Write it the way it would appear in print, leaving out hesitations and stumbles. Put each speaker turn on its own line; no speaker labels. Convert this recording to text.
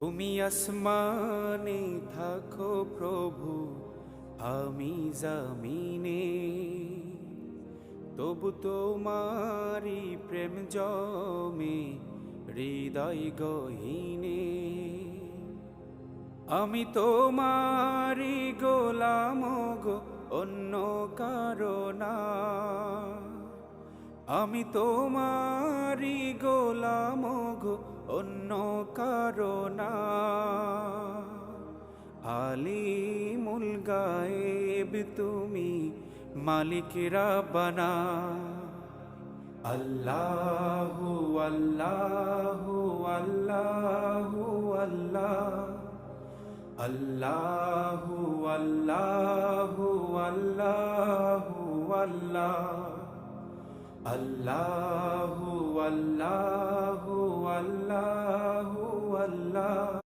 তুমি আসমানে থাকো প্রভু, আমি জামিনে, তবু তোমারি প্রেম জমে হৃদয় গহীনে। আমি তোমারি গোলাম গো, অন্য কারো না। আমি তোমারি গোলাম গো, অন্য কারো না। আলিমুল গায়েব তুমি, মালিক রাব্বানা। আল্লাহু আল্লাহু আল্লাহু আল্লাহ, আল্লাহু আল্লাহু আল্লাহু আল্লাহ, আল্লাহু আল্লাহু আল্লাহু আল্লাহ।